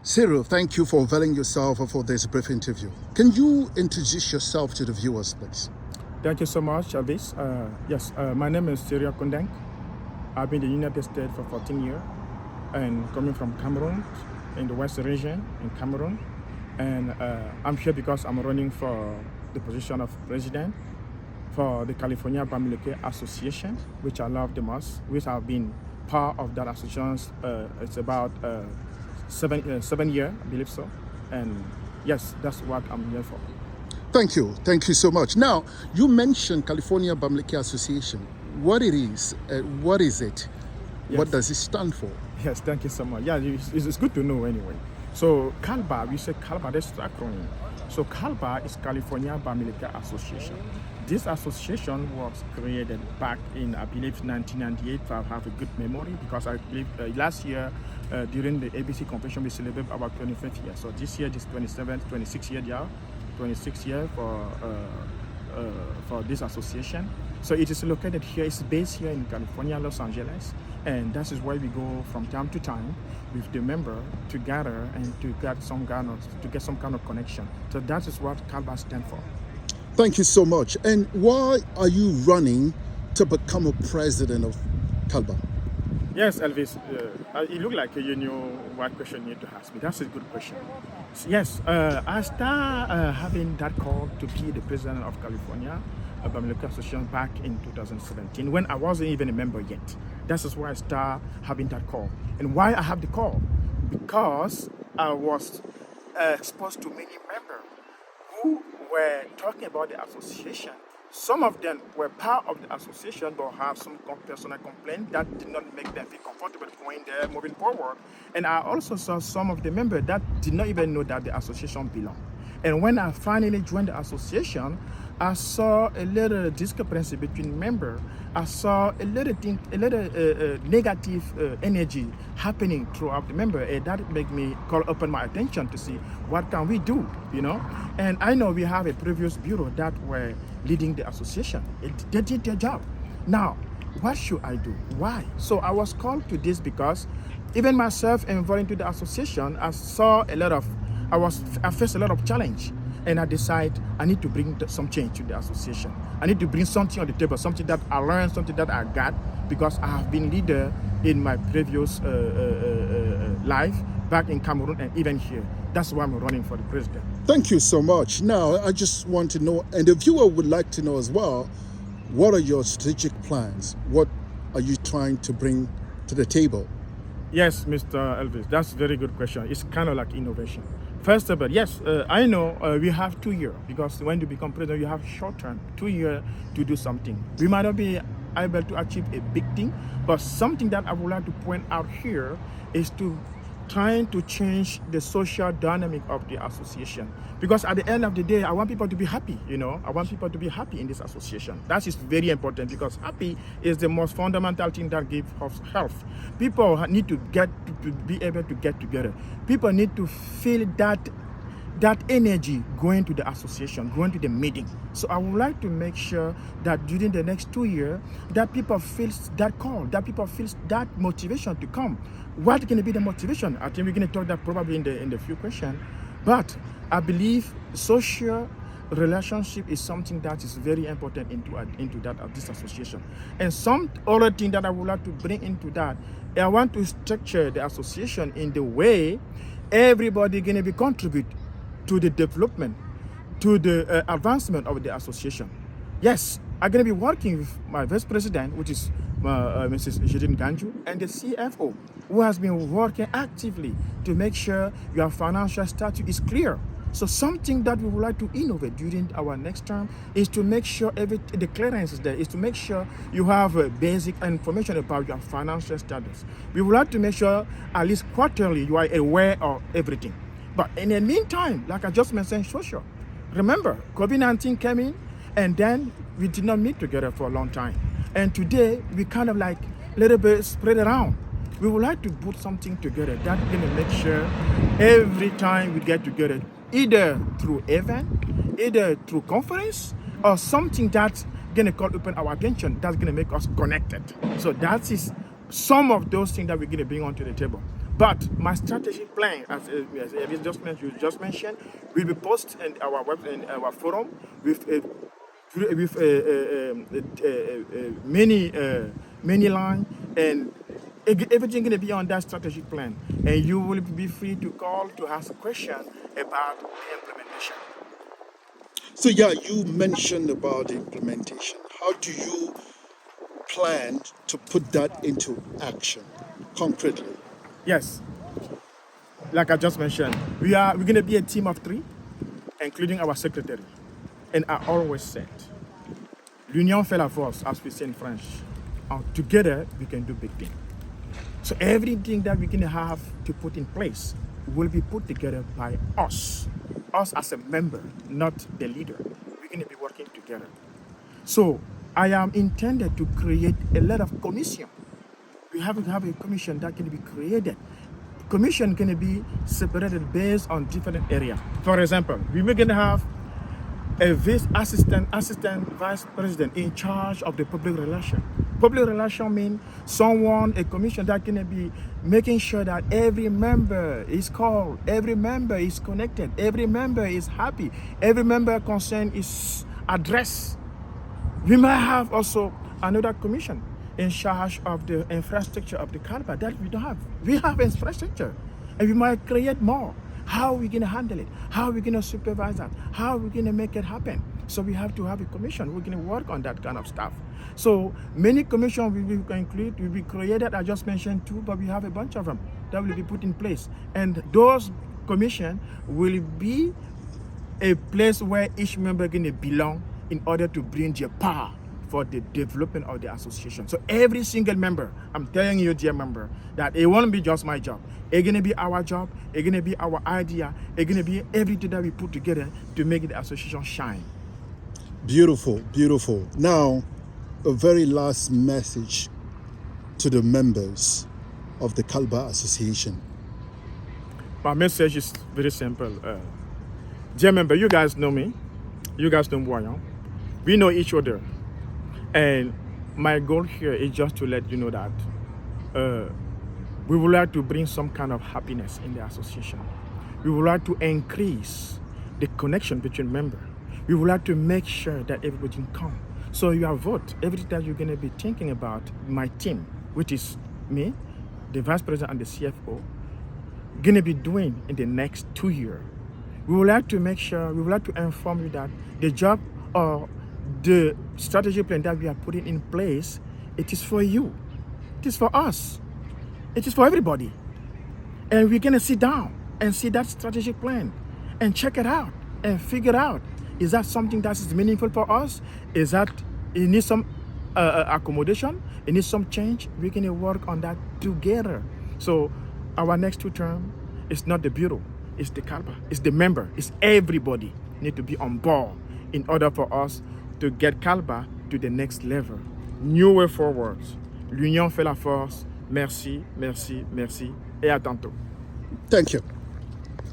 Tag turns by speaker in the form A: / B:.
A: Cyril, thank you for availing yourself for this brief interview. Can you introduce yourself to the viewers, please?
B: Thank you so much, Elvis. Yes, my name is Cyril Kundeng. I've been in the United States for 14 years and coming from Cameroon, in the West region in Cameroon. And I'm here because I'm running for the position of president for the California Bamileke Association, which I love the most, which I've been part of that association. It's about 7 years, I believe so. And yes, that's what I'm here for.
A: Thank you. Thank you so much. Now, you mentioned California Bamileke Association. What it is, what is it?
B: Yes.
A: What does it stand for?
B: Yes, thank you so much. Yeah, it's good to know anyway. So CalBA, we say CalBA, that's the acronym. So CalBA is California Bamileke Association. This association was created back in, I believe, 1998, if I have a good memory, because I believe last year during the ABC convention we celebrated our 25th year. So this year, this 26th year, 26 year for this association. So it is located here, it's based here in California, Los Angeles, and that is where we go from time to time with the member to gather and to get some kind of connection. So that is what CalBA stands for.
A: Thank you so much. And why are you running to become a president of CalBA?
B: Yes, Elvis, it looked like you knew what question you need to ask me. That's a good question. Yes, I started having that call to be the president of California Bamileke Association back in 2017 when I wasn't even a member yet. That is why I started having that call. And why I have the call? Because I was exposed to many members who were talking about the association. Some of them were part of the association but have some personal complaint that did not make them feel comfortable going there, moving forward. And I also saw some of the members that did not even know that the association belonged. And when I finally joined the association, I saw a little discrepancy between members. I saw a little negative energy happening throughout the member, and that made me open my attention to see what can we do, you know. And I know we have a previous bureau that were leading the association. They did their job. Now, what should I do? Why? So I was called to this because even myself involved into the association, I faced a lot of challenge. And I decided I need to bring some change to the association. I need to bring something on the table, something that I learned, something that I got, because I have been leader in my previous life back in Cameroon and even here. That's why I'm running for the president.
A: Thank you so much. Now, I just want to know, and the viewer would like to know as well, what are your strategic plans? What are you trying to bring to the table?
B: Yes, Mr. Elvis, that's a very good question. It's kind of like innovation. First of all, yes, I know we have 2 years, because when you become president, you have short term, 2 years to do something. We might not be able to achieve a big thing, but something that I would like to point out here is to trying to change the social dynamic of the association. Because at the end of the day, I want people to be happy, you know. I want people to be happy in this association. That is very important, because happy is the most fundamental thing that gives us health. People need to be able to get together. People need to feel that energy going to the association, going to the meeting. So I would like to make sure that during the next 2 years, that people feel that call, that people feel that motivation to come. What's going to be the motivation? I think we're going to talk that probably in the few questions. But I believe social relationship is something that is very important into that of this association. And some other thing that I would like to bring into that, I want to structure the association in the way everybody going to be contribute to the development, to the advancement of the association. Yes, I'm going to be working with my vice president, which is Mrs. Jidin Ganju, and the CFO, who has been working actively to make sure your financial status is clear. So something that we would like to innovate during our next term is to make sure the clearance is there, is to make sure you have basic information about your financial status. We would like to make sure at least quarterly you are aware of everything. But in the meantime, like I just mentioned, social. Remember, COVID-19 came in, and then we did not meet together for a long time. And today, we kind of like a little bit spread around. We would like to put something together that's going to make sure every time we get together, either through event, either through conference, or something that's going to open our attention, that's going to make us connected. So that is some of those things that we're going to bring onto the table. But my strategic plan, as you just mentioned, will be posted in our web in our forum with many line, and everything gonna be on that strategic plan, and you will be free to call to ask a question about the implementation.
A: So yeah, you mentioned about the implementation. How do you plan to put that into action concretely?
B: Yes, like I just mentioned, we're gonna be a team of 3, including our secretary. And I always said, l'union fait la force, as we say in French. And together we can do big things. So everything that we're gonna have to put in place will be put together by us as a member, not the leader. We're gonna be working together. So I am intended to create a lot of commission. We have to have a commission that can be created. Commission can be separated based on different areas. For example, we're going to have a assistant vice president in charge of the public relation. Public relation means a commission that can be making sure that every member is called, every member is connected, every member is happy, every member concerned is addressed. We might have also another commission in charge of the infrastructure of the CalBA that we don't have. We have infrastructure, and we might create more. How are we going to handle it? How are we going to supervise that? How are we going to make it happen? So we have to have a commission. We're going to work on that kind of stuff. So many commissions will be created. I just mentioned 2, but we have a bunch of them that will be put in place. And those commissions will be a place where each member is going to belong in order to bring their power for the development of the association. So every single member, I'm telling you, dear member, that it won't be just my job. It's going to be our job. It's going to be our idea. It's going to be everything that we put together to make the association shine.
A: Beautiful, beautiful. Now, a very last message to the members of the CalBA Association.
B: My message is very simple. Dear member, you guys know me. You guys know who I am. We know each other. And my goal here is just to let you know that we would like to bring some kind of happiness in the association. We would like to increase the connection between members. We would like to make sure that everybody can come. So your vote, everything that you're going to be thinking about my team, which is me, the vice president and the CFO, going to be doing in the next 2 years. We would like to make sure, we would like to inform you that the job or the strategy plan that we are putting in place, it is for you. It is for us. It is for everybody. And we're going to sit down and see that strategic plan and check it out and figure out, is that something that is meaningful for us? Is that it needs some accommodation? It needs some change? We're going to work on that together. So our next 2 terms is not the bureau, it's the CalBA, it's the member, it's everybody need to be on board in order for us to get CalBA to the next level. New way forward. L'union fait la force. Merci, merci, merci, et à tantôt.
A: Thank you.